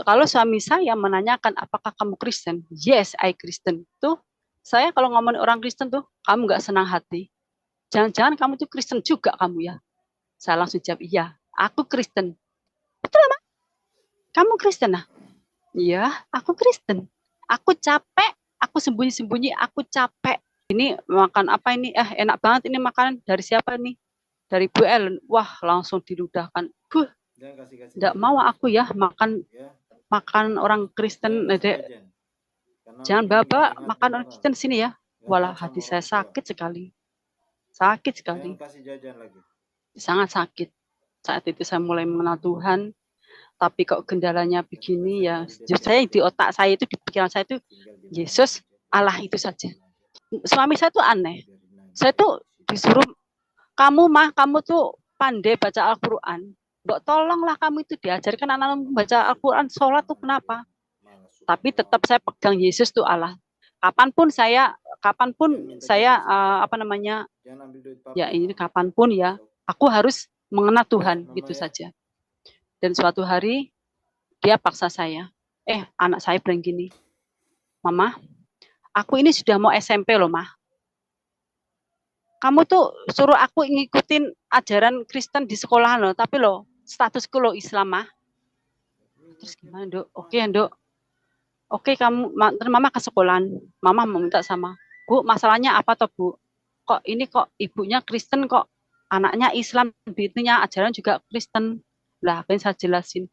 Kalau suami saya menanyakan apakah kamu Kristen, yes, I Kristen. Tuh, saya kalau ngomongin orang Kristen tuh, kamu nggak senang hati. Jangan-jangan kamu tuh Kristen juga kamu ya. Saya langsung jawab, iya, aku Kristen. Betul, Mak? Kamu Kristen nah? Iya, aku Kristen. Aku capek, aku sembunyi-sembunyi, aku capek. Ini makan apa ini? Enak banget ini makanan. Dari siapa nih? Dari Bu Ellen. Wah, langsung diludahkan. Enggak mau aku ya makan makan orang Kristen. Jangan bapak makan orang Kristen sini ya. Walah, hati saya sakit sekali. Sakit sekali. Sangat sakit. Saat itu saya mulai mengenal Tuhan. Tapi kok kendalanya begini ya. Justru saya di otak saya itu, di pikiran saya itu, Yesus, Allah itu saja. Suami saya tuh aneh. Saya tuh disuruh, kamu tuh pandai baca Al-Quran. Mbok tolonglah kamu itu diajarkan anak-anak baca Al-Quran, sholat tuh kenapa? Tapi tetap saya pegang Yesus tuh Allah. Kapanpun saya ya ini kapanpun ya, aku harus mengenal Tuhan gitu saja. Dan suatu hari dia paksa saya, anak saya bilang gini, Mama, aku ini sudah mau SMP loh, Mah. Kamu tuh suruh aku ngikutin ajaran Kristen di sekolah loh, tapi loh statusku loh Islam, Mah. Terus gimana, Dok? Oke, Dok. Oke, Mama ke sekolahan. Mama meminta sama, Bu, masalahnya apa toh, Bu? Kok ibunya Kristen, kok anaknya Islam, begitunya ajaran juga Kristen. Lah, pengen saya jelasin.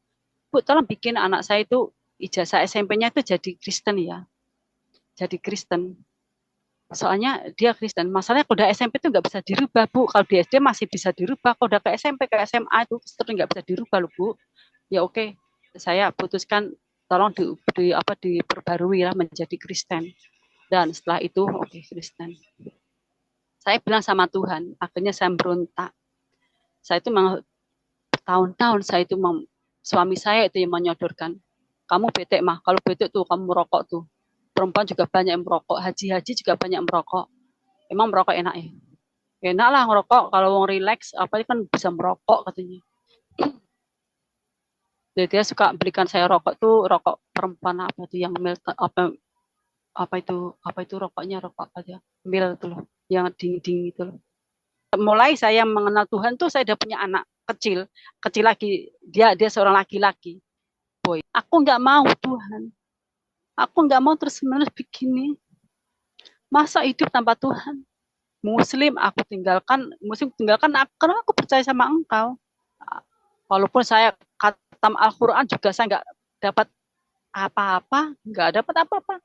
Bu, tolong bikin anak saya itu ijazah SMP-nya itu jadi Kristen ya. Jadi Kristen. Soalnya dia Kristen. Masalahnya kalau udah SMP itu nggak bisa dirubah, Bu. Kalau di SD masih bisa dirubah. Kalau udah ke SMP, ke SMA itu terus nggak bisa dirubah loh, Bu. Ya oke. Saya putuskan tolong diperbarui lah menjadi Kristen. Dan setelah itu oke, Kristen. Saya bilang sama Tuhan, akhirnya saya berontak. Saya itu memang tahun-tahun saya itu suami saya itu yang menyodorkan. Kamu betek mah, kalau betek tuh kamu merokok tuh. Perempuan juga banyak yang merokok, haji juga banyak yang merokok. Emang merokok enak ya? Enak lah ngerokok, kalau mau relax, apa kan bisa merokok katanya. Jadi dia suka belikan saya rokok tuh, rokok perempuan apa tuh yang apa itu rokoknya, rokok apa ya? Mil tuh loh, yang dingin-dingin itu loh. Mulai saya mengenal Tuhan tuh saya udah punya anak kecil lagi, dia seorang laki-laki. Boy, aku nggak mau Tuhan. Aku nggak mau terus-menerus begini. Masa hidup tanpa Tuhan? Muslim tinggalkan aku karena aku percaya sama engkau. Walaupun saya khatam Al-Quran juga saya nggak dapat apa-apa, nggak dapat apa-apa.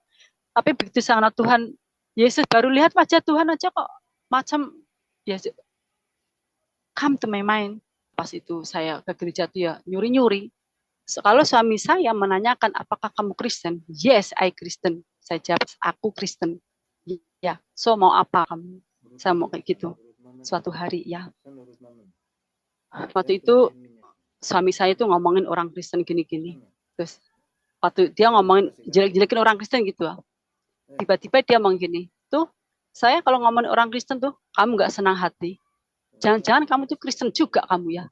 Tapi begitu sangat Tuhan Yesus, baru lihat wajah Tuhan aja kok macam ya come to my mind. Pas itu saya ke gereja tuh ya nyuri-nyuri. Kalau suami saya menanyakan apakah kamu Kristen, yes I Kristen. Saya jawab aku Kristen. Ya, so mau apa kamu? Saya mau kayak gitu. Suatu hari ya. Waktu itu suami saya itu ngomongin orang Kristen gini-gini. Terus waktu dia ngomongin jelek-jelekin orang Kristen gitu. Tiba-tiba dia ngomong gini, tuh saya kalau ngomongin orang Kristen tuh kamu nggak senang hati. Jangan-jangan kamu tuh Kristen juga kamu ya.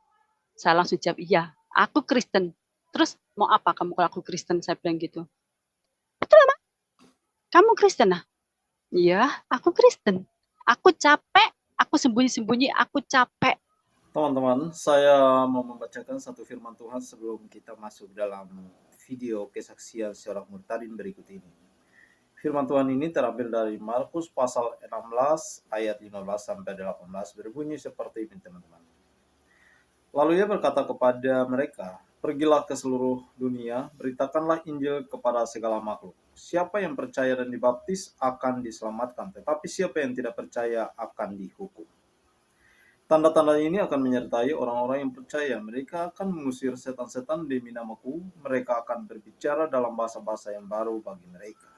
Saya langsung jawab, iya, aku Kristen. Terus mau apa kamu kalau aku Kristen? Saya bilang gitu. Betul, Mak? Kamu Kristen nah? Iya, aku Kristen. Aku capek, aku sembunyi-sembunyi, aku capek. Teman-teman, saya mau membacakan satu firman Tuhan sebelum kita masuk dalam video kesaksian seorang murtadin berikut ini. Firman Tuhan ini terambil dari Markus pasal 16 ayat 15 sampai 18 berbunyi seperti ini, teman-teman. Lalu ia berkata kepada mereka, pergilah ke seluruh dunia, beritakanlah Injil kepada segala makhluk. Siapa yang percaya dan dibaptis akan diselamatkan, tetapi siapa yang tidak percaya akan dihukum. Tanda-tanda ini akan menyertai orang-orang yang percaya. Mereka akan mengusir setan-setan demi namaku. Mereka akan berbicara dalam bahasa-bahasa yang baru bagi mereka.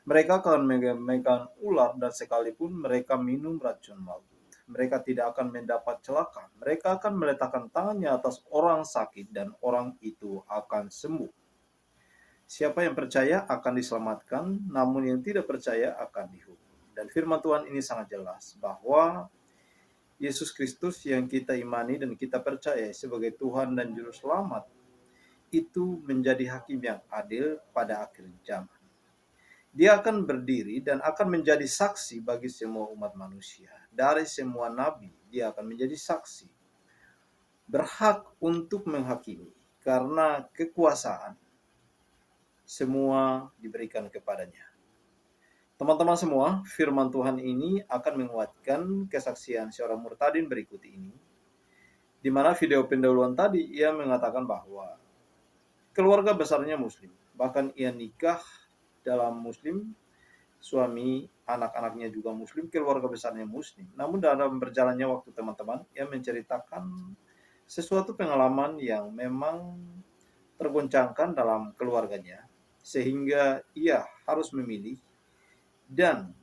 Mereka akan memegang ular dan sekalipun mereka minum racun maut, mereka tidak akan mendapat celaka. Mereka akan meletakkan tangannya atas orang sakit dan orang itu akan sembuh. Siapa yang percaya akan diselamatkan, namun yang tidak percaya akan dihukum. Dan firman Tuhan ini sangat jelas bahwa Yesus Kristus yang kita imani dan kita percaya sebagai Tuhan dan Juru Selamat, itu menjadi hakim yang adil pada akhir zaman. Dia akan berdiri dan akan menjadi saksi bagi semua umat manusia. Dari semua nabi, dia akan menjadi saksi. Berhak untuk menghakimi karena kekuasaan semua diberikan kepadanya. Teman-teman semua, firman Tuhan ini akan menguatkan kesaksian seorang murtadin berikut ini. Di mana video pendahuluan tadi ia mengatakan bahwa keluarga besarnya muslim, bahkan ia nikah dalam muslim, suami, anak-anaknya juga muslim, keluarga besarnya muslim. Namun dalam berjalannya waktu teman-teman, ia menceritakan sesuatu pengalaman yang memang tergoncangkan dalam keluarganya, sehingga ia harus memilih dan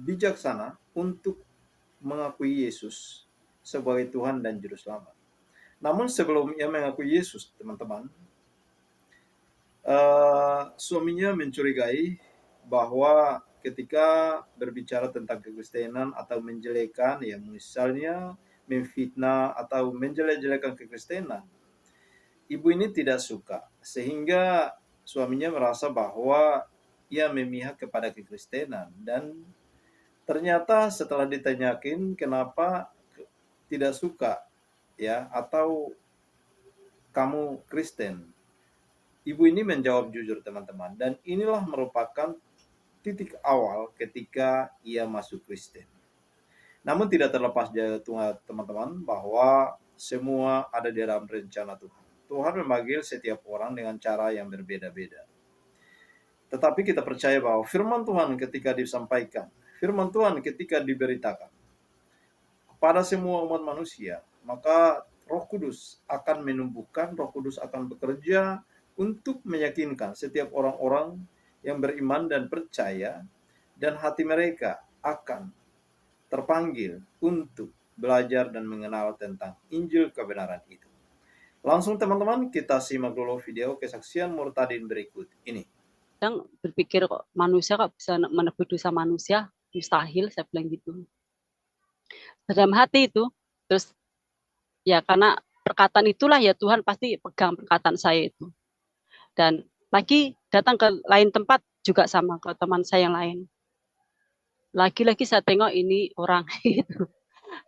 bijaksana untuk mengakui Yesus sebagai Tuhan dan Juru Selamat. Namun sebelum ia mengakui Yesus, teman-teman, suaminya mencurigai bahwa ketika berbicara tentang kekristenan atau menjelekan, ya misalnya memfitnah atau menjelek-jelekan kekristenan, ibu ini tidak suka, sehingga suaminya merasa bahwa ia memihak kepada kekristenan. Dan ternyata setelah ditanyakin kenapa tidak suka, ya, atau kamu Kristen, ibu ini menjawab jujur, teman-teman, dan inilah merupakan titik awal ketika ia masuk Kristen. Namun tidak terlepas dari teman-teman bahwa semua ada di dalam rencana Tuhan. Tuhan memanggil setiap orang dengan cara yang berbeda-beda. Tetapi kita percaya bahwa firman Tuhan ketika disampaikan, firman Tuhan ketika diberitakan kepada semua umat manusia, maka Roh Kudus akan menumbuhkan, Roh Kudus akan bekerja untuk meyakinkan setiap orang-orang yang beriman dan percaya, dan hati mereka akan terpanggil untuk belajar dan mengenal tentang Injil kebenaran itu. Langsung teman-teman kita simak dulu video kesaksian murtadin berikut ini. Yang berpikir kok manusia kok bisa menebus dosa manusia, mustahil, saya bilang gitu. Dalam hati itu, terus ya karena perkataan itulah ya Tuhan pasti pegang perkataan saya itu. Dan lagi datang ke lain tempat juga sama ke teman saya yang lain. Lagi-lagi saya tengok ini orang itu.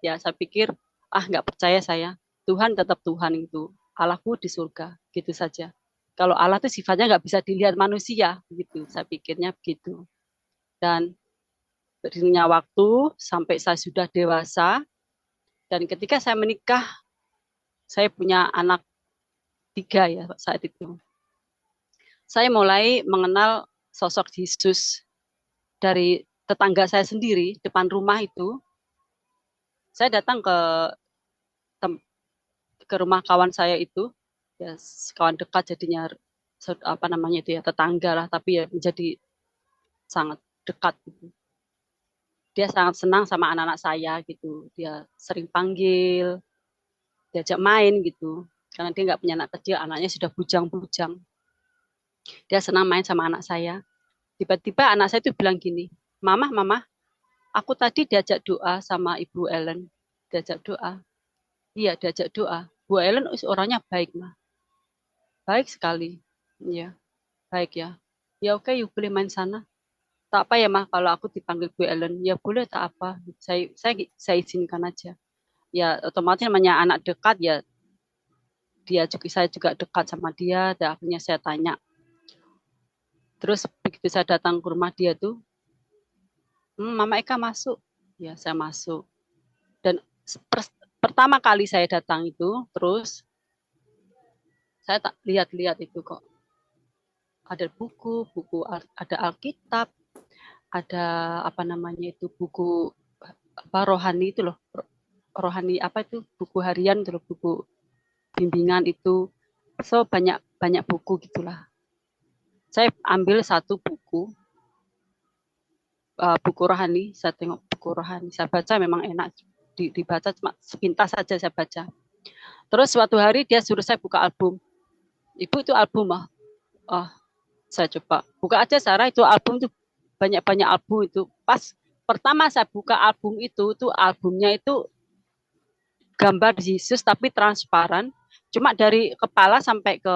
Ya saya pikir nggak percaya saya. Tuhan tetap Tuhan itu. Allahku di surga, gitu saja. Kalau Allah itu sifatnya nggak bisa dilihat manusia, gitu. Saya pikirnya begitu. Dan beriringnya waktu sampai saya sudah dewasa, dan ketika saya menikah, saya punya anak 3 ya saat itu. Saya mulai mengenal sosok Yesus dari tetangga saya sendiri, depan rumah itu. Saya datang ke rumah kawan saya itu, ya kawan dekat jadinya, apa namanya itu ya, tetangga lah, tapi ya menjadi sangat dekat gitu. Dia sangat senang sama anak-anak saya gitu. Dia sering panggil, diajak main gitu. Karena dia nggak punya anak kecil, anaknya sudah bujang-bujang. Dia senang main sama anak saya. Tiba-tiba anak saya itu bilang gini, Mama, aku tadi diajak doa sama Ibu Ellen. Diajak doa. Iya, diajak doa. Bu Ellen orangnya baik, Ma. Baik sekali. Ya, baik ya. Ya oke, yuk boleh main sana. Tak apa ya, Ma, kalau aku dipanggil Bu Ellen. Ya boleh, tak apa. Saya izinkan aja. Ya otomatis namanya anak dekat ya, saya juga dekat sama dia. Dan akhirnya saya tanya. Terus begitu saya datang ke rumah dia tuh, Mama Eka masuk. Ya, saya masuk. Dan pertama kali saya datang itu, terus saya tak lihat-lihat itu kok. Ada buku, ada Alkitab, ada apa namanya itu, buku apa rohani itu loh. Rohani apa itu, buku harian itu loh, buku bimbingan itu. So banyak buku gitulah. Saya ambil satu buku, buku rohani, saya tengok buku rohani, saya baca memang enak dibaca, cuma sepintas saja saya baca. Terus suatu hari dia suruh saya buka album. Ibu itu album saya coba buka aja, Sarah, itu album itu banyak album itu. Pas pertama saya buka album itu albumnya itu gambar Yesus tapi transparan, Cuma dari kepala sampai ke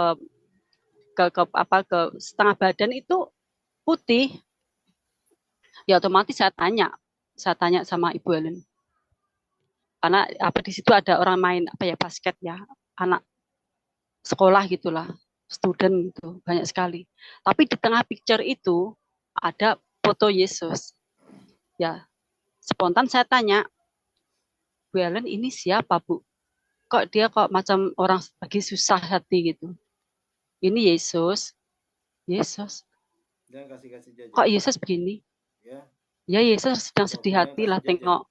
setengah badan itu putih. Ya otomatis saya tanya sama Ibu Helen. Karena di situ ada orang main basket ya, anak sekolah gitulah, student gitu, banyak sekali. Tapi di tengah picture itu ada foto Yesus. Ya, spontan saya tanya, Bu Helen ini siapa Bu? Kok dia macam orang lagi susah hati gitu. Ini Yesus. Yesus. Kok Yesus begini? Ya Yesus sedang sedih hati lah tengok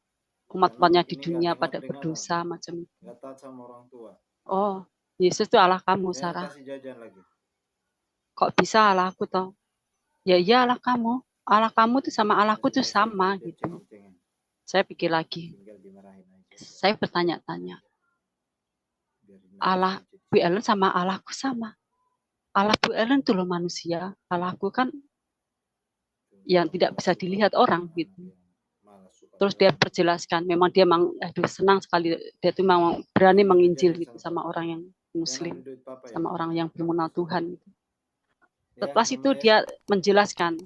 umat-umatnya di dunia pada berdosa macam itu. Oh, Yesus itu Allah kamu, Sarah. Kok bisa Allah aku toh? Ya iya Allah kamu. Allah kamu itu sama Allahku itu sama gitu. Saya pikir lagi. Saya bertanya-tanya. Allah Bu Ellen sama Allahku sama. Allah Bu Ellen itu loh manusia. Allahku kan yang tidak bisa dilihat orang gitu. Terus dia perjelaskan, memang dia senang sekali, dia tuh memang berani menginjil gitu sama orang yang Muslim, sama orang yang belum mengenal Tuhan. Gitu. Setelah itu dia menjelaskan,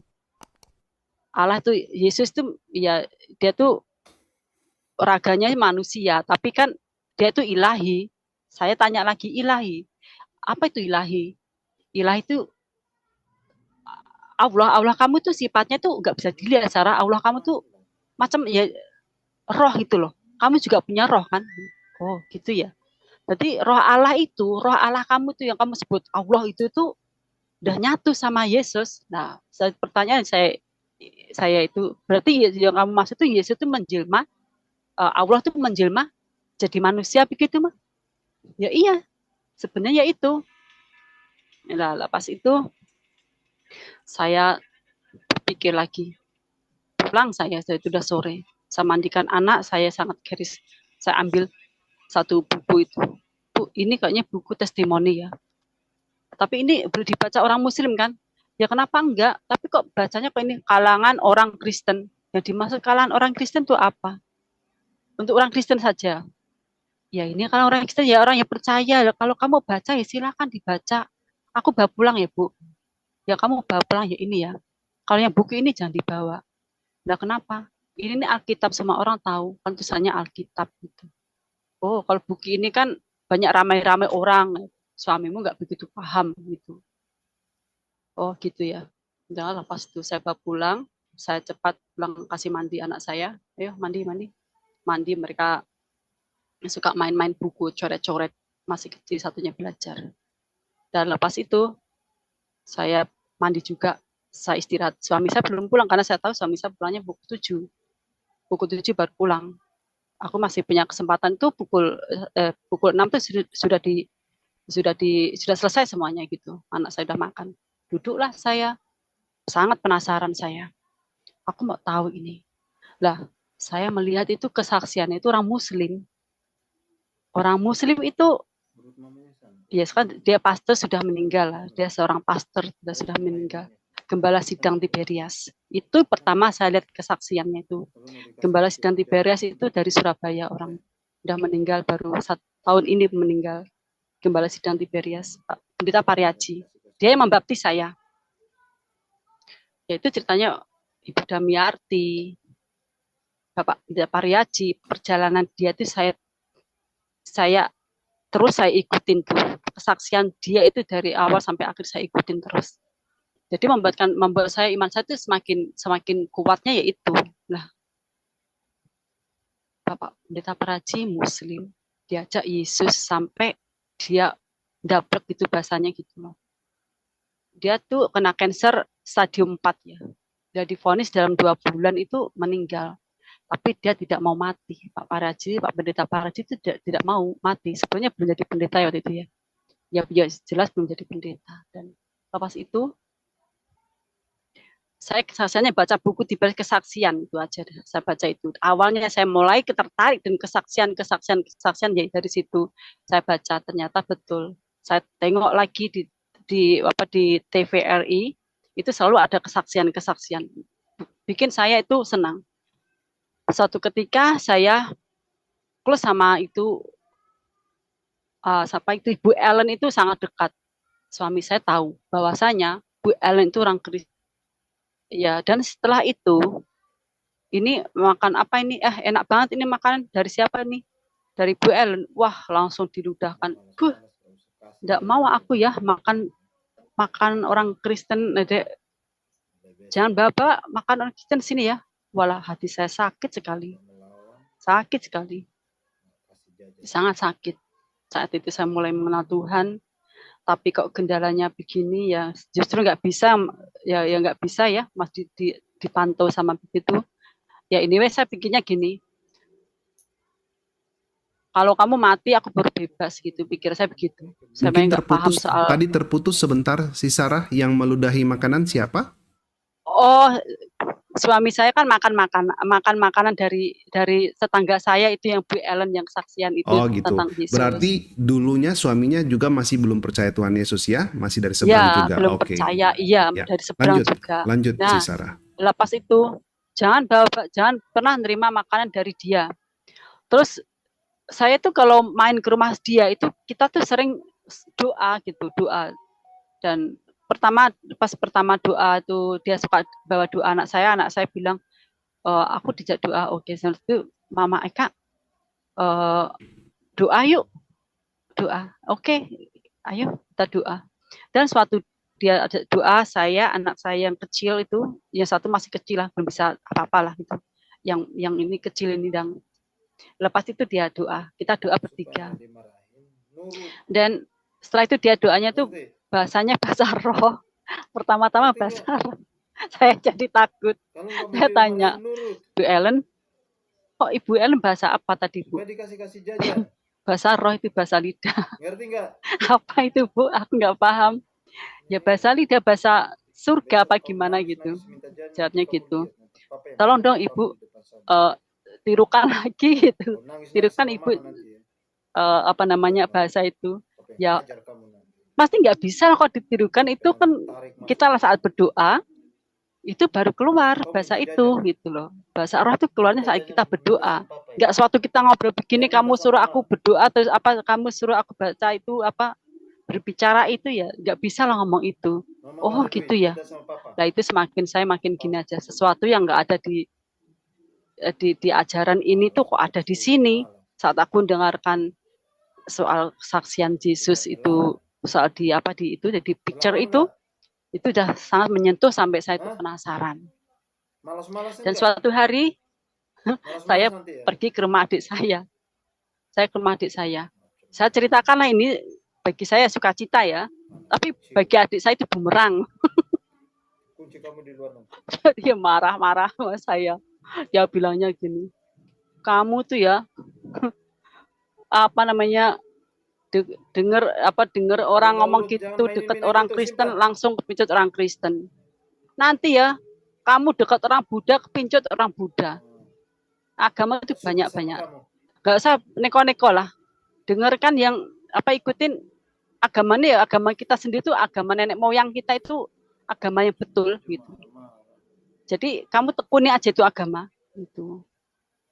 Allah itu Yesus itu ya dia tuh raganya manusia, tapi kan dia itu ilahi. Saya tanya lagi ilahi, apa itu ilahi? Ilahi itu Allah kamu tuh sifatnya tuh nggak bisa dilihat, Sarah. Allah kamu tuh macam ya roh itu loh. Kamu juga punya roh kan? Oh gitu ya. Jadi roh Allah kamu tuh yang kamu sebut Allah itu tuh udah nyatu sama Yesus. Nah, pertanyaan saya itu berarti yang kamu maksud tuh Yesus itu menjelma, Allah tuh menjelma jadi manusia begitu mah? Ya iya, sebenarnya itu. Nah, lepas itu saya pikir lagi, pulang saya itu udah sore. Saya mandikan anak, saya sangat keris. Saya ambil satu buku itu. Bu, ini kayaknya buku testimoni ya. Tapi ini boleh dibaca orang Muslim kan? Ya kenapa enggak? Tapi kok bacanya kok ini kalangan orang Kristen. Yang dimaksud kalangan orang Kristen itu apa? Untuk orang Kristen saja. Ya ini kalau orang Kristen ya orang yang percaya. Kalau kamu baca ya silakan dibaca. Aku bawa pulang ya Bu. Ya kamu bawa pulang ya ini ya. Kalau yang buku ini jangan dibawa. Nah kenapa? Ini Alkitab, semua orang tahu. Kan tulisannya Alkitab gitu. Oh kalau buku ini kan banyak ramai-ramai orang. Suamimu nggak begitu paham gitu. Oh gitu ya. Udah lepas itu saya bawa pulang. Saya cepat pulang kasih mandi anak saya. Ayo mandi. Mandi mereka suka main-main buku, coret-coret. Masih kecil satunya belajar. Dan lepas itu saya mandi juga. Saya istirahat. Suami saya belum pulang karena saya tahu suami saya pulangnya pukul 7. Pukul 7 baru pulang. Aku masih punya kesempatan tuh pukul 6 tuh sudah selesai semuanya gitu. Anak saya udah makan. Duduklah saya. Sangat penasaran saya. Aku mau tahu ini. Lah, saya melihat itu kesaksian itu orang Muslim. Orang Muslim itu ya kan dia pastor sudah meninggal lah. Dia seorang pastor sudah meninggal. Gembala Sidang Tiberias. Itu pertama saya lihat kesaksiannya itu. Gembala Sidang Tiberias itu dari Surabaya, orang sudah meninggal baru 1 tahun ini meninggal. Gembala Sidang Tiberias, Pak Pendeta Pariaji. Dia yang membaptis saya. Yaitu ceritanya Ibu Damiarti, Bapak Pendeta Pariaji, perjalanan dia itu saya ikutin tuh. Kesaksian dia itu dari awal sampai akhir saya ikutin terus. Jadi membuat saya iman saya itu semakin kuatnya yaitu. Nah, Bapak Pendeta Pariaji Muslim, diajak Yesus sampai dia dapat gitu bahasanya gitu loh. Dia tuh kena kanker stadium 4 ya. Dia divonis dalam 2 bulan itu meninggal. Tapi dia tidak mau mati. Pak Pendeta Pariaji itu tidak mau mati. Sebenarnya belum jadi pendeta waktu itu ya. Ya jelas belum jadi pendeta. Dan lepas itu saya kesaksiannya baca buku di kesaksian itu aja. Saya baca itu. Awalnya saya mulai tertarik dengan kesaksian ya dari situ saya baca ternyata betul. Saya tengok lagi di TVRI itu selalu ada kesaksian. Bikin saya itu senang. Suatu ketika saya close sama itu Siapa itu Bu Ellen itu sangat dekat. Suami saya tahu bahwasanya Bu Ellen itu orang Kristen. Ya, dan setelah itu, ini makan apa ini? Enak banget ini makanan dari siapa nih? Dari Bu Ellen. Wah, langsung diludahkan. Enggak mau aku ya makan orang Kristen. Dek. Jangan bawa makan orang Kristen sini ya. Walah, hati saya sakit sekali. Sakit sekali. Sangat sakit. Saat itu saya mulai mengenal Tuhan. Tapi kok kendalanya begini ya justru nggak bisa ya nggak bisa ya masih dipantau sama begitu ya anyway saya pikirnya gini, kalau kamu mati aku baru bebas gitu, pikir saya begitu. Saya Mungkin nggak paham terputus, soal tadi terputus sebentar si Sarah yang meludahi makanan siapa? Suami saya kan makan makanan dari tetangga saya itu yang Bu Ellen yang kesaksian itu Gitu. tentang Yesus. Berarti dulunya suaminya juga masih belum percaya Tuhan Yesus ya? Masih dari seberang juga? Belum percaya, iya ya. Dari seberang juga. Lanjut si Sarah. Lepas itu, jangan pernah nerima makanan dari dia. Terus, saya tuh kalau main ke rumah dia itu, kita tuh sering doa. Dan pas pertama doa tuh dia suka bawa doa anak saya bilang aku dijak doa. Oke, setelah itu Mama Eka doa yuk, doa. Oke, ayo kita doa. Dan suatu dia ada doa, saya anak saya yang kecil itu, yang satu masih kecil lah, belum bisa apa-apa lah gitu. Yang ini kecil ini dan lepas itu dia doa, kita doa bertiga. Dan setelah itu dia doanya tuh bahasanya bahasa roh. Pertama-tama bahasa roh. Saya jadi takut. Saya tanya, Bu Ellen, kok Ibu Ellen bahasa apa tadi, Bu? Bahasa roh itu bahasa lidah. Ngerti nggak? Apa itu, Bu? Aku nggak paham. Ya bahasa lidah, bahasa surga apa gimana gitu. Jawabnya gitu. Tolong dong Ibu, tirukan lagi gitu. Tirukan Ibu bahasa itu. Ya pasti nggak bisa kok ditirukan, itu kan kita saat berdoa itu baru keluar bahasa itu gitu loh. Bahasa roh itu keluarnya saat kita berdoa. Nggak suatu kita ngobrol begini kamu suruh aku berdoa terus apa kamu suruh aku baca itu apa berbicara itu ya nggak bisa lah ngomong itu. Oh gitu ya. Nah itu saya makin gini aja, sesuatu yang nggak ada di ajaran ini tuh kok ada di sini. Saat aku dengarkan soal kesaksian Yesus itu soal di picture itu udah sangat menyentuh sampai saya itu penasaran. Dan suatu hari saya pergi ke rumah adik saya. Saya ke rumah adik saya. Saya ceritakanlah ini bagi saya sukacita ya, tapi bagi adik saya itu bumerang. Kunci kamu di luar. Dia marah-marah sama saya. Dia bilangnya gini, kamu tuh ya dengar orang ngomong gitu dekat orang Kristen langsung kepincut orang Kristen. Nanti ya kamu dekat orang Buddha kepincut orang Buddha. Agama itu banyak-banyak. Gak usah neko-neko lah. Dengarkan yang ikutin agamanya ya agama kita sendiri itu agama nenek moyang kita itu agama yang betul gitu. Jadi kamu tekuni aja itu agama itu.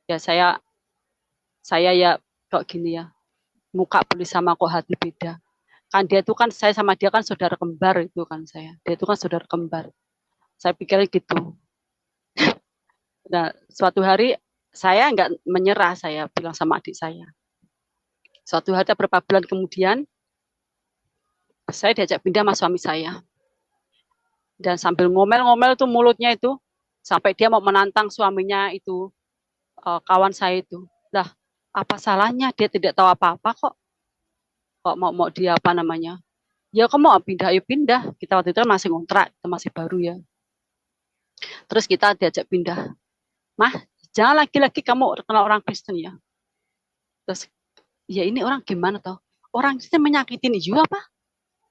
Ya saya ya kok gini ya. Muka beli sama kok hati beda. Kan dia itu kan saya sama dia kan saudara kembar itu kan saya. Dia itu kan saudara kembar. Saya pikirnya gitu. Nah, suatu hari saya nggak menyerah, saya bilang sama adik saya. Suatu hari beberapa bulan kemudian saya diajak pindah sama suami saya. Dan sambil ngomel-ngomel tuh mulutnya itu sampai dia mau menantang suaminya itu kawan saya itu. Lah, apa salahnya dia tidak tahu apa-apa kok mau dia ya kamu mau pindah ayo pindah, kita waktu itu masih ngontrak, kita masih baru ya. Terus kita diajak pindah, mah jangan lagi-lagi kamu kenal orang Kristen ya. Terus ya ini orang gimana toh, orang Kristen menyakitin juga apa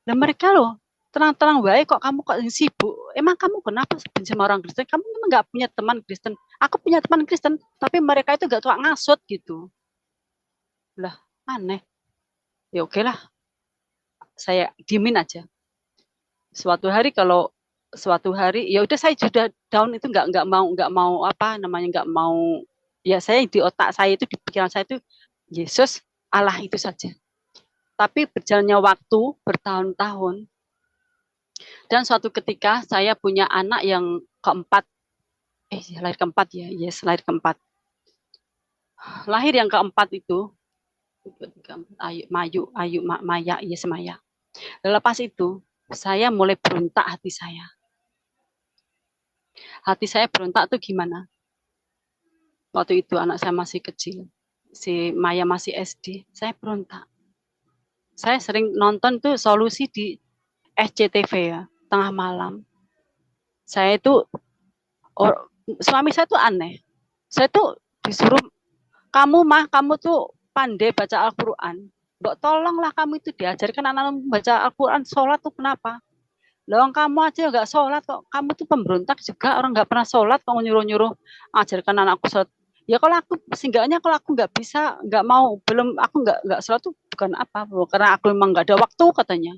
dan mereka loh terang-terang baik kok kamu kok sibuk, emang kamu kenapa benci sama orang Kristen, kamu memang nggak punya teman Kristen, aku punya teman Kristen tapi mereka itu gak suka ngasut gitu. Lah aneh. Ya oke lah, saya diemin aja. Suatu hari ya udah saya sudah down itu nggak mau ya saya di otak saya itu di pikiran saya itu Yesus Allah itu saja. Tapi berjalannya waktu bertahun-tahun, dan suatu ketika saya punya anak yang keempat, lahir keempat ya, lahir keempat. Lahir yang keempat itu, Maya, Maya. Lepas itu, saya mulai berontak hati saya. Hati saya berontak tuh gimana? Waktu itu anak saya masih kecil, si Maya masih SD, saya berontak. Saya sering nonton tuh Solusi di SCTV ya, tengah malam. Saya itu, suami saya tuh aneh. Saya tuh disuruh, kamu tuh pandai baca Al-Quran. Mbok tolonglah kamu itu diajarkan anak-anak baca Al-Quran, sholat tuh kenapa? Loh, kamu aja nggak sholat kok. Kamu tuh pemberontak juga, orang nggak pernah sholat kok nyuruh-nyuruh ajarkan anakku sholat. Ya kalau aku, seenggaknya kalau aku nggak bisa, nggak mau, aku nggak sholat tuh bukan apa, karena aku memang nggak ada waktu katanya.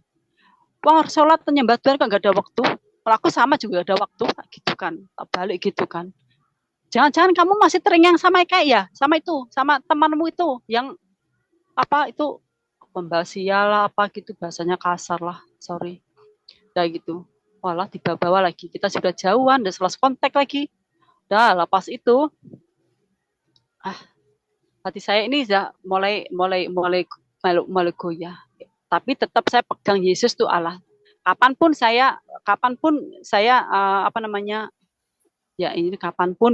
Wah, sholat penyembah Tuhan kan nggak ada waktu. Kalau aku sama juga ada waktu, gitu kan, balik gitu kan. Jangan-jangan kamu masih terngiang sama kayak ya, sama temanmu itu yang apa itu pembawa sial lah apa gitu, bahasanya kasar lah, sorry. Kayak gitu. Walah, dibawa lagi. Kita sudah jauhan, udah selesai kontak lagi. Dah, lepas itu, hati saya ini mulai goyah. Tapi tetap saya pegang Yesus tuh Allah. Kapanpun saya kapanpun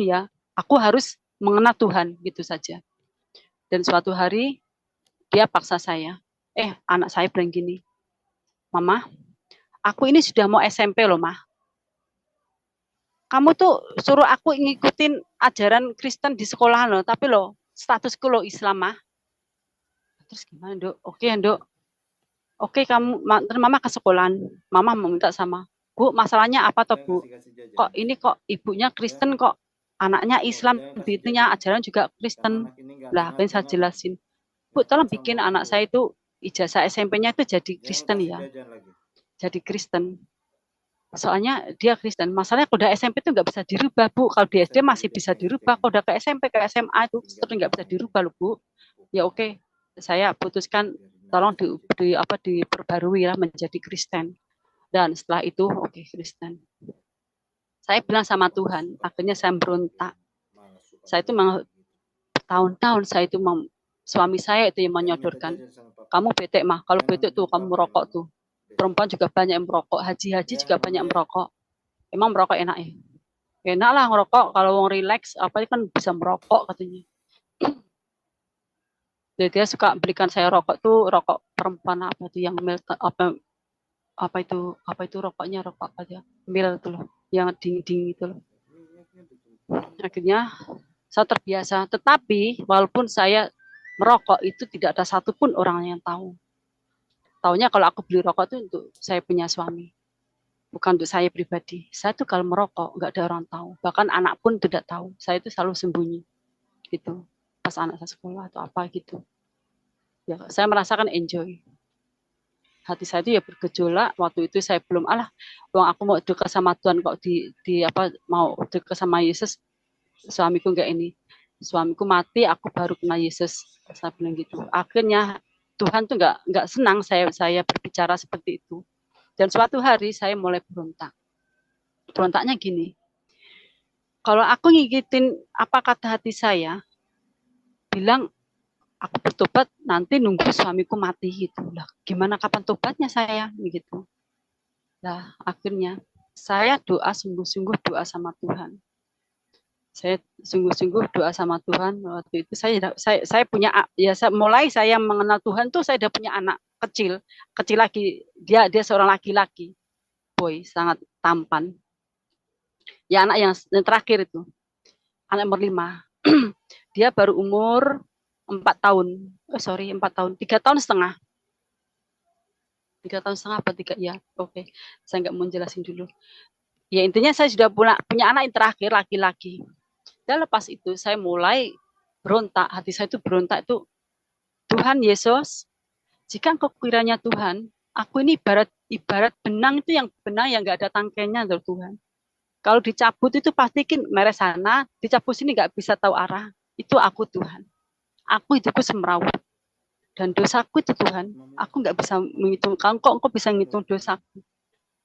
ya, aku harus mengenal Tuhan gitu saja. Dan suatu hari dia paksa saya, anak saya bilang gini, Mama, aku ini sudah mau SMP loh, Mah. Kamu tuh suruh aku ngikutin ajaran Kristen di sekolah loh, tapi loh statusku loh Islam, Mah. Terus gimana, Dok? Oke, Dok. Oke, Mama ke sekolahan. Mama mau minta sama, Bu, masalahnya apa toh, Bu? Kok ini kok ibunya Kristen kok anaknya Islam, begitu ajaran juga Kristen. Lah, akhirnya saya jelasin, Bu, tolong bikin anak saya itu ijazah SMP-nya itu jadi Kristen ya. Jadi Kristen. Soalnya dia Kristen. Masalahnya kalau udah SMP itu nggak bisa dirubah, Bu. Kalau di SD masih bisa dirubah. Kalau udah ke SMP, ke SMA itu terus nggak bisa dirubah loh, Bu. Ya oke. Saya putuskan tolong diperbarui lah menjadi Kristen. Dan setelah itu oke, Kristen. Saya bilang sama Tuhan, akhirnya saya berontak. Saya itu memang bertahun-tahun saya itu suami saya itu yang menyodorkan. Kamu betek, Mah. Kalau betek tuh kamu merokok tuh. Perempuan juga banyak yang merokok, haji juga banyak yang merokok. Emang merokok enak ya? Enak lah ngerokok, kalau mau relax, apa kan bisa merokok katanya. Jadi dia suka belikan saya rokok tuh, rokok perempuan apa tuh yang apa itu rokoknya, rokok apa ya? Mil itu loh, yang ding-ding itu loh. Akhirnya saya terbiasa, tetapi walaupun saya merokok itu tidak ada satupun orang yang tahu. Taunya kalau aku beli rokok itu untuk saya punya suami, bukan untuk saya pribadi. Saya tuh kalau merokok nggak ada orang tahu, bahkan anak pun tidak tahu. Saya itu selalu sembunyi, gitu. Pas anak saya sekolah atau apa gitu. Ya, saya merasakan enjoy. Hati saya itu ya bergejolak. Waktu itu saya belum aku mau dekat sama Tuhan kok mau dekat sama Yesus. Suamiku nggak ini. Suamiku mati, aku baru kenal Yesus. Saya bilang gitu. Akhirnya Tuhan tuh nggak senang saya berbicara seperti itu. Dan suatu hari saya mulai berontak. Berontaknya gini. Kalau aku ngikutin apa kata hati saya, bilang aku bertobat nanti nunggu suamiku mati gitu. Lah, gimana kapan tobatnya saya gitu. Lah, akhirnya saya doa sungguh-sungguh doa sama Tuhan. Saya sungguh-sungguh doa sama Tuhan. Waktu itu saya punya mulai saya mengenal Tuhan tuh saya udah punya anak kecil lagi, dia seorang laki-laki, boy, sangat tampan. Ya anak yang terakhir itu, anak nomor 5. Dia baru umur 4 tahun. 3 tahun setengah. 3 tahun setengah apa 3 ya? Oke. Saya nggak mau jelasin dulu. Ya intinya saya sudah punya anak yang terakhir laki-laki. Dan lepas itu saya mulai berontak, hati saya itu berontak itu, Tuhan Yesus, jika engkau kiranya Tuhan, aku ini ibarat benang itu yang nggak ada tangkainya loh Tuhan. Kalau dicabut itu pasti merah sana, dicabut sini nggak bisa tahu arah. Itu aku Tuhan. Aku hidupku semrawut. Dan dosaku itu Tuhan, aku nggak bisa menghitung. Engkau bisa menghitung dosaku.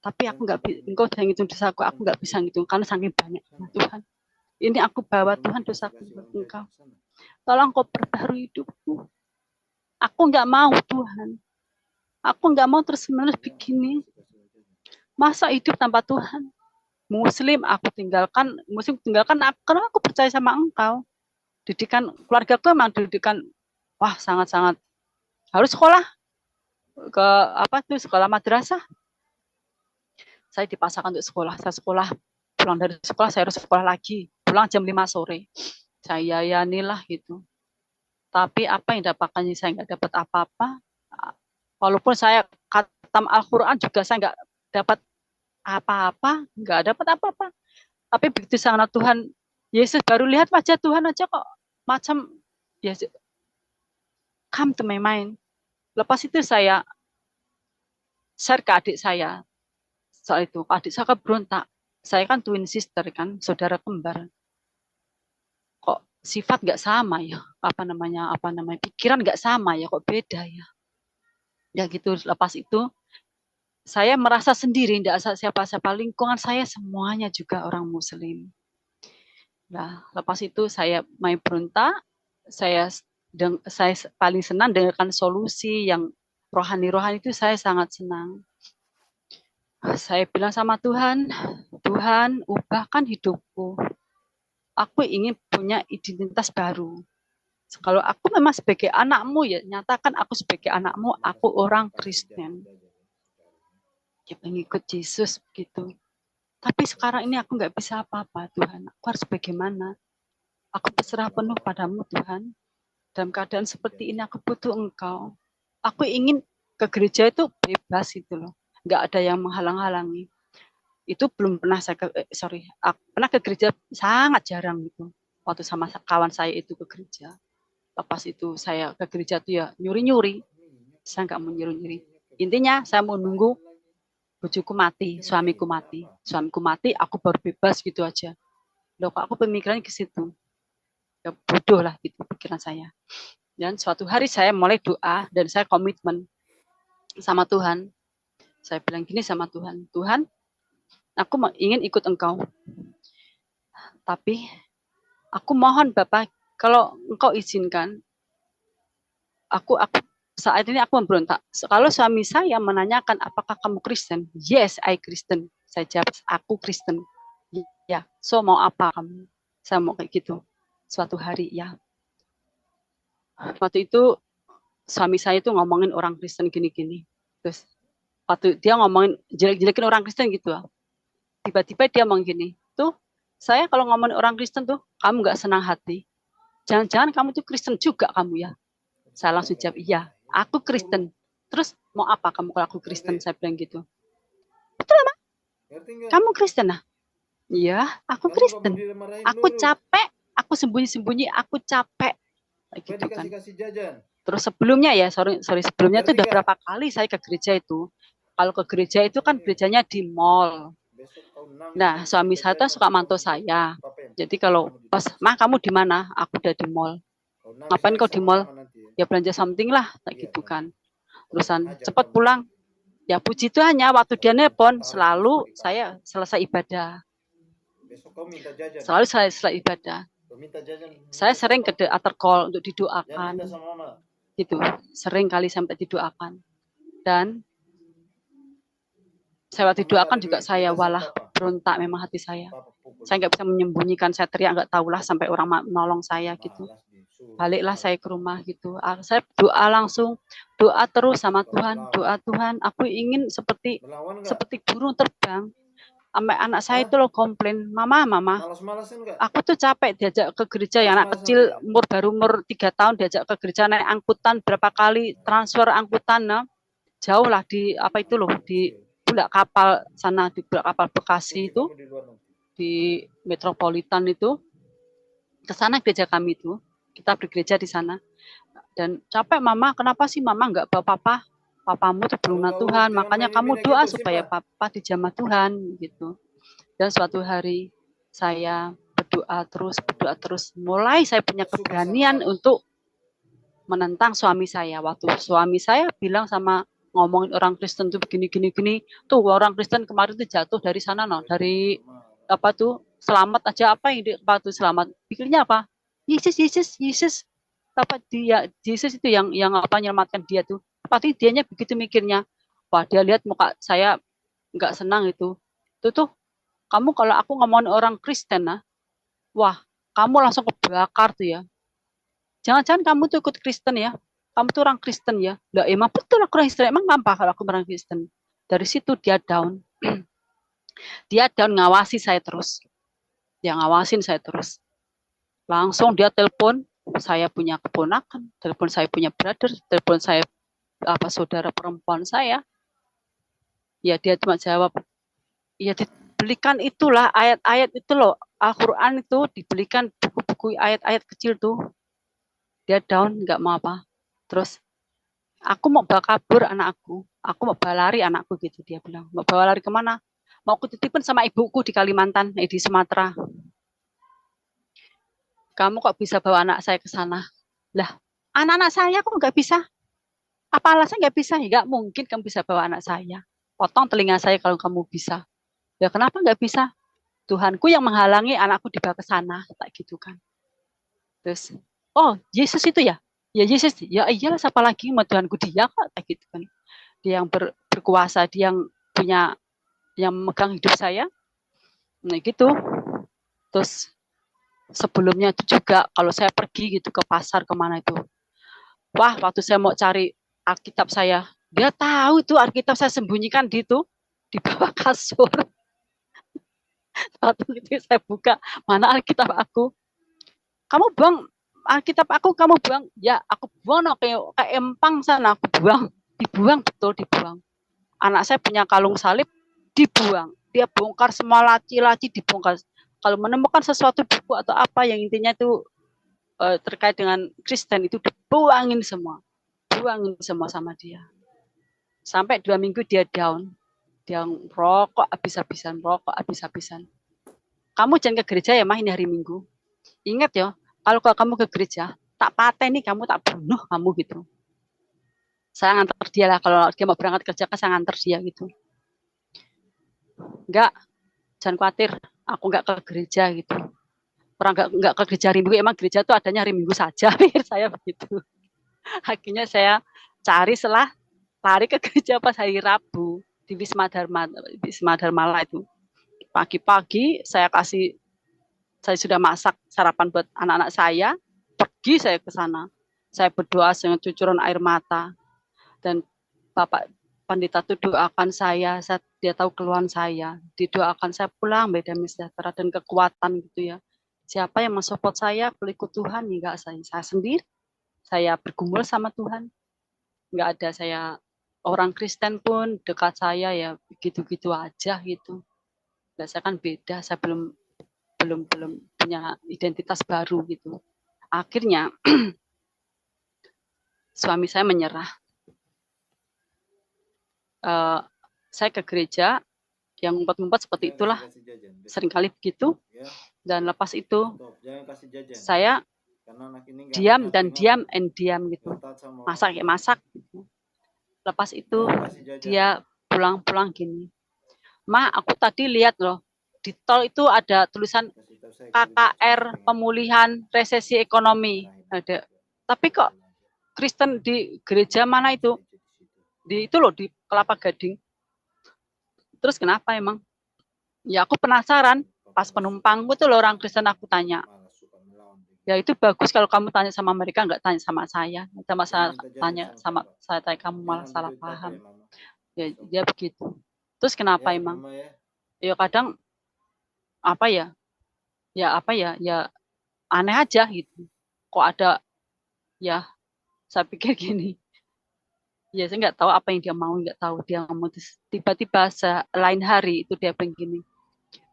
Tapi aku nggak, engkau bisa menghitung dosaku, aku nggak bisa menghitung karena saking banyaknya Tuhan. Ini aku bawa Tuhan dosaku buat engkau. Tolong kau perbarui hidupku. Aku nggak mau Tuhan. Aku nggak mau terus-menerus begini. Masa hidup tanpa Tuhan? Muslim tinggalkan aku, karena aku percaya sama engkau. Didikan keluargaku memang didikan, wah sangat-sangat harus sekolah ke sekolah madrasah. Saya dipaksakan untuk sekolah. Saya sekolah, pulang dari sekolah saya harus sekolah lagi. Pulang jam 5 sore. Saya yanilah gitu. Tapi apa yang dapatkannya, saya nggak dapat apa-apa. Walaupun saya khatam Al-Quran juga saya nggak dapat apa-apa, nggak dapat apa-apa. Tapi begitu sangat Tuhan Yesus, baru lihat wajah Tuhan aja kok macam ya come to my mind. Lepas itu saya share ke adik saya soal itu. Adik saya berontak. Saya kan twin sister kan, saudara kembar. Kok sifat nggak sama ya? Apa namanya? Pikiran nggak sama ya? Kok beda ya? Ya gitu. Lepas itu saya merasa sendiri, tidak ada siapa-siapa. Lingkungan saya semuanya juga orang Muslim. Nah, lepas itu saya main berontak. Saya paling senang dengarkan solusi yang rohani-rohani itu, saya sangat senang. Saya bilang sama Tuhan, Tuhan ubahkan hidupku. Aku ingin punya identitas baru. Kalau aku memang sebagai anakmu, ya nyatakan aku sebagai anakmu, aku orang Kristen. Ya pengikut Yesus begitu. Tapi sekarang ini aku nggak bisa apa-apa Tuhan. Aku harus bagaimana? Aku berserah penuh padamu Tuhan. Dalam keadaan seperti ini aku butuh Engkau. Aku ingin ke gereja itu bebas itu loh. Nggak ada yang menghalang-halangi. Itu belum pernah aku pernah ke gereja sangat jarang gitu. Waktu sama kawan saya itu ke gereja. Lepas itu saya ke gereja itu ya nyuri-nyuri. Saya nggak mau nyuri-nyuri. Intinya saya mau nunggu bojoku mati, suamiku mati, aku baru bebas gitu aja. Loh kok aku pemikirannya ke situ. Ya bodoh lah gitu pikiran saya. Dan suatu hari saya mulai doa dan saya komitmen sama Tuhan. Saya bilang gini sama Tuhan, Tuhan, aku ingin ikut Engkau. Tapi aku mohon Bapak, kalau Engkau izinkan, aku saat ini aku memberontak. Kalau suami saya menanyakan apakah kamu Kristen? Yes, I Kristen. Saya jawab, aku Kristen. Ya, so mau apa kamu? Saya mau kayak gitu. Suatu hari ya. Waktu itu suami saya itu ngomongin orang Kristen gini-gini. Terus waktu dia ngomongin jelek-jelekin orang Kristen gitu. Tiba-tiba dia ngomong gini, tuh saya kalau ngomongin orang Kristen tuh kamu nggak senang hati. Jangan-jangan kamu tuh Kristen juga kamu ya. Saya langsung jawab, iya, aku Kristen. Terus mau apa kamu kalau aku Kristen? Saya bilang gitu. Betul Mak? Kamu Kristen lah? Iya, aku Kristen. Aku capek, aku sembunyi-sembunyi, aku capek. Gitu kan. Terus sebelumnya ya, sebelumnya itu udah berapa kali saya ke gereja itu. Kalau ke gereja itu kan gerejanya di mall. Nah, suami saya tuh suka mantau saya. Jadi kalau pas, Mah kamu di mana? Aku udah di mall. Ngapain kau di mall? Ya belanja something lah, kayak gitu kan. Terusan cepat pulang. Ya puji Tuhannya waktu dia nelpon selalu saya selesai ibadah. Selalu saya selesai ibadah. Saya sering ke altar call untuk didoakan. Gitu. Sering kali sampai didoakan. Dan saya waktu didoakan juga saya walah berontak memang hati saya. Saya nggak bisa menyembunyikan, saya teriak nggak tahulah sampai orang menolong saya gitu. Baliklah saya ke rumah gitu. Saya doa langsung, doa terus sama Tuhan, doa Tuhan. Aku ingin seperti burung terbang. Sampai anak saya itu loh komplain, mama, aku tuh capek diajak ke gereja yang anak kecil baru umur 3 tahun diajak ke gereja naik angkutan berapa kali transfer angkutan, nah, jauh lah di apa itu loh di bulak kapal sana di bulak kapal Bekasi itu di Metropolitan itu ke sana gereja kami itu. Kita bergereja di sana. Dan capek mama, kenapa sih mama nggak bawa papa? Papamu tuh belum Tuhan, makanya kamu doa supaya papa dijamah Tuhan gitu. Dan suatu hari saya berdoa terus. Mulai saya punya keberanian untuk menentang suami saya. Waktu suami saya bilang sama ngomongin orang Kristen tuh begini gini gini, tuh orang Kristen kemarin tuh jatuh dari sana no, dari apa tuh selamat aja apa yang apa tuh selamat. Pikirnya apa? Yesus Yesus Yesus apa dia Yesus itu yang apa menyelamatkan dia tuh. Pasti dianya begitu mikirnya. Wah, dia lihat muka saya nggak senang itu. Itu tuh kamu kalau aku ngomongin orang Kristen nah, wah, kamu langsung kebakar tuh ya. Jangan-jangan kamu tuh ikut Kristen ya. Kamu tuh orang Kristen ya. Lah emang betul aku orang Kristen. Emang apa kalau aku orang Kristen? Dari situ dia down. Dia down ngawasi saya terus. Dia ngawasin saya terus. Langsung dia telepon, saya punya keponakan, telepon saya punya brother, telepon saya apa saudara perempuan saya. Ya dia cuma jawab, ya dibelikan itulah ayat-ayat itu loh. Al-Quran itu dibelikan buku-buku ayat-ayat kecil tuh. Dia down, nggak mau apa. Terus, aku mau bawa kabur anakku. Aku mau bawa lari anakku gitu dia bilang. Mau bawa lari kemana? Mau aku titipin sama ibuku di Kalimantan, di Sumatera. Kamu kok bisa bawa anak saya ke sana? Lah, anak-anak saya kok nggak bisa? Apa alasan nggak bisa? Nggak mungkin kamu bisa bawa anak saya. Potong telinga saya kalau kamu bisa. Ya kenapa nggak bisa? Tuhanku yang menghalangi anakku dibawa ke sana. Tak gitu kan. Terus, oh Yesus itu ya? Ya Yesus. Ya iyalah siapa lagi? Mau Tuhanku dia kok. Tak gitu kan. Dia yang berkuasa. Dia yang punya, yang memegang hidup saya. Nah gitu. Terus sebelumnya itu juga kalau saya pergi gitu ke pasar kemana itu. Wah, waktu saya mau cari Alkitab saya, dia tahu itu Alkitab saya sembunyikan di itu di bawah kasur. Waktu itu saya buka, mana Alkitab aku? Kamu buang Alkitab aku, kamu buang. Ya, aku buang no, kayak empang sana aku buang. Dibuang betul dibuang. Anak saya punya kalung salib dibuang. Dia bongkar semua laci-laci dibongkar. Kalau menemukan sesuatu buku atau apa yang intinya itu terkait dengan Kristen itu dibuangin semua. Buangin semua sama dia. Sampai 2 minggu dia down. Dia rokok habis-habisan, rokok habis-habisan. Kamu jangan ke gereja ya mah ini hari Minggu. Ingat ya, kalau kamu ke gereja, tak pateni kamu, tak bunuh kamu gitu. Saya nganter dia lah, kalau dia mau berangkat kerja, saya nganter dia gitu. Enggak, jangan khawatir, aku enggak ke gereja gitu. Orang enggak ke gereja hari Minggu, emang gereja itu adanya hari Minggu saja, pikir saya begitu. Akhirnya saya cari setelah lari ke gereja pas hari Rabu di Wisma Dharma itu. Pagi-pagi saya sudah masak sarapan buat anak-anak saya, pergi saya ke sana. Saya berdoa dengan cucuran air mata. Dan Bapak Pendeta itu doakan saya dia tahu keluhan saya. Didoakan saya pulang beda sejahtera dan kekuatan gitu ya. Siapa yang mensupport saya, pelikut Tuhan, enggak saya sendiri. Saya bergumul sama Tuhan. Enggak ada saya orang Kristen pun dekat saya ya begitu-gitu aja gitu. Nah, saya kan beda, saya belum punya identitas baru gitu. Akhirnya suami saya menyerah. Saya ke gereja yang ngumpet-ngumpet seperti itulah, seringkali begitu. Dan lepas itu saya diam gitu, masak gitu. Lepas itu dia pulang gini, Ma, aku tadi lihat loh, di tol itu ada tulisan KKR, pemulihan resesi ekonomi. Ada. Tapi kok Kristen di gereja mana itu? Di itu loh, di Kelapa Gading. Terus kenapa emang? Ya aku penasaran, pas penumpangku tuh loh orang Kristen aku tanya. Ya itu bagus kalau kamu tanya sama mereka, nggak tanya sama saya. Tanya kamu malah salah paham. Ya dia begitu. Terus kenapa emang? Ya kadang apa ya? Ya aneh aja gitu. Kok ada ya saya pikir gini. Ya saya nggak tahu apa yang dia mau, nggak tahu dia ngomong tiba-tiba lain hari itu dia begini.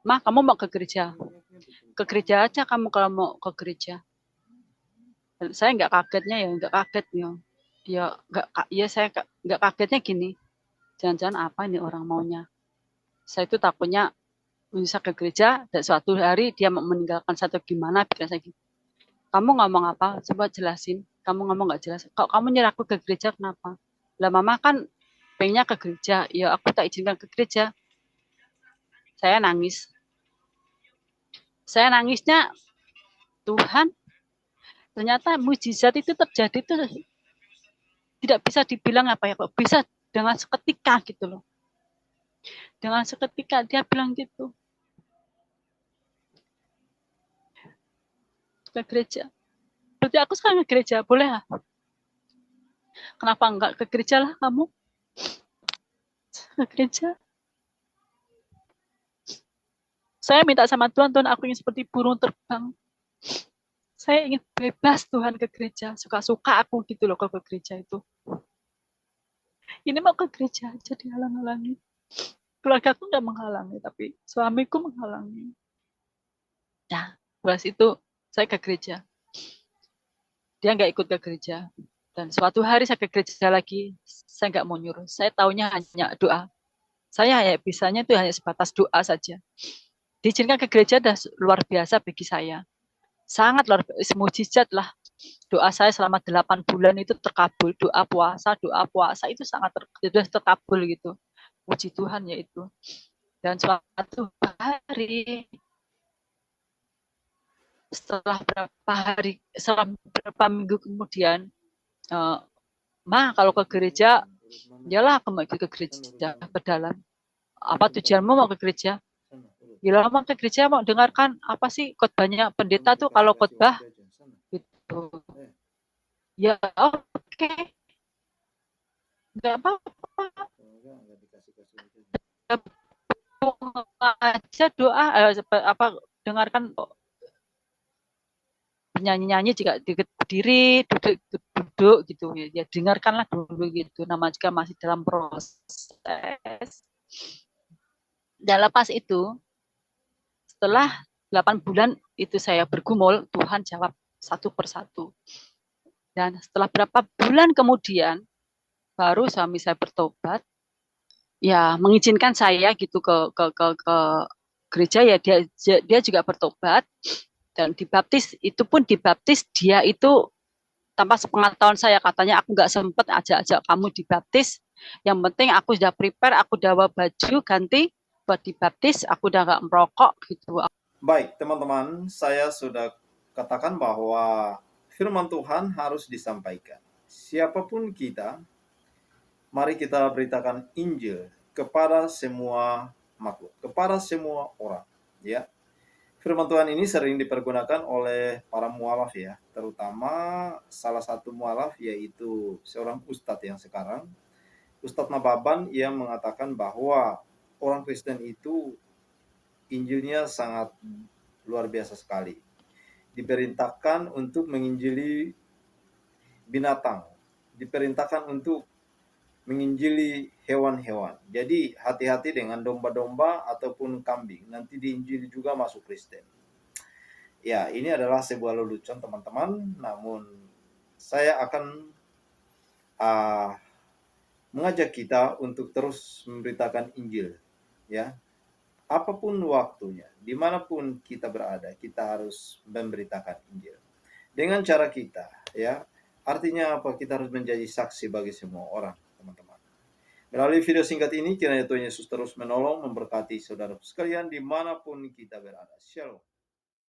Mah kamu mau ke gereja? Ke gereja aja kamu kalau mau ke gereja. Dan saya nggak kagetnya ya, nggak kaget ya. Ya saya nggak kagetnya gini. Jangan-jangan apa ini orang maunya? Saya itu takutnya bisa ke gereja dan suatu hari dia meninggalkan satu gimana pikiran saya gitu. Kamu ngomong apa? Coba jelasin. Kamu ngomong nggak jelas. Kok kamu nyuruh aku ke gereja kenapa? Lah mama kan pengennya ke gereja. Ya aku tak izinkan ke gereja. Saya nangis. Saya nangisnya, Tuhan, ternyata mujizat itu terjadi itu tidak bisa dibilang apa ya, kok bisa dengan seketika gitu loh. Dengan seketika dia bilang gitu. Ke gereja. Berarti aku sekarang ke gereja, boleh lah. Kenapa enggak ke gereja lah kamu? Ke gereja. Saya minta sama Tuhan, Tuhan aku ingin seperti burung terbang. Saya ingin bebas Tuhan ke gereja. Suka-suka aku gitu loh kalau ke gereja itu. Ini mau ke gereja aja dihalang-halangi. Keluarga aku nggak menghalangi, tapi suamiku menghalangi. Nah, pas itu saya ke gereja. Dia nggak ikut ke gereja. Dan suatu hari saya ke gereja lagi, saya nggak mau nyuruh. Saya taunya hanya doa. Saya ya bisanya itu hanya sebatas doa saja. Diizinkan ke gereja dah luar biasa bagi saya. Sangat luar biasa, mujizat lah. Doa saya selama 8 bulan itu terkabul. Doa puasa itu sangat terkabul gitu. Puji Tuhan ya itu. Dan suatu hari setelah beberapa minggu kemudian, kalau ke gereja, yalah aku mau ke gereja berdalam. Apa tujuanmu mau ke gereja? Ya mau ke gereja mau dengarkan apa sih khotbahnya pendeta tuh kalau khotbah gitu. Ya oke. Nggak apa-apa. Aja doa dengarkan penyanyi-nyanyi juga berdiri, duduk gitu ya, dengarkanlah dulu gitu. Nama juga masih dalam proses. Dan lepas itu setelah 8 bulan itu saya bergumul, Tuhan jawab satu persatu. Dan setelah berapa bulan kemudian baru suami saya bertobat, ya mengizinkan saya gitu ke gereja ya dia juga bertobat dan dibaptis. Itu pun dibaptis dia itu tanpa sepengetahuan saya, katanya aku nggak sempet ajak kamu dibaptis. Yang penting aku sudah prepare, aku udah bawa baju ganti buat dibaptis, aku udah nggak merokok gitu. Baik, teman-teman, saya sudah katakan bahwa firman Tuhan harus disampaikan. Siapapun kita, mari kita beritakan Injil kepada semua makhluk, kepada semua orang, ya. Firman Tuhan ini sering dipergunakan oleh para mualaf ya, terutama salah satu mualaf yaitu seorang ustadz yang sekarang, Ustadz Nababan, yang mengatakan bahwa orang Kristen itu Injilnya sangat luar biasa sekali. Diperintahkan untuk menginjili binatang, diperintahkan untuk menginjili hewan-hewan. Jadi hati-hati dengan domba-domba ataupun kambing, nanti diinjili juga masuk Kristen. Ya, ini adalah sebuah lelucon teman-teman, namun saya akan mengajak kita untuk terus memberitakan Injil, ya. Apapun waktunya, dimanapun kita berada, kita harus memberitakan Injil dengan cara kita, ya. Artinya apa? Kita harus menjadi saksi bagi semua orang, teman-teman. Melalui video singkat ini, kiranya Tuhan Yesus terus menolong, memberkati saudara sekalian dimanapun kita berada. Shalom.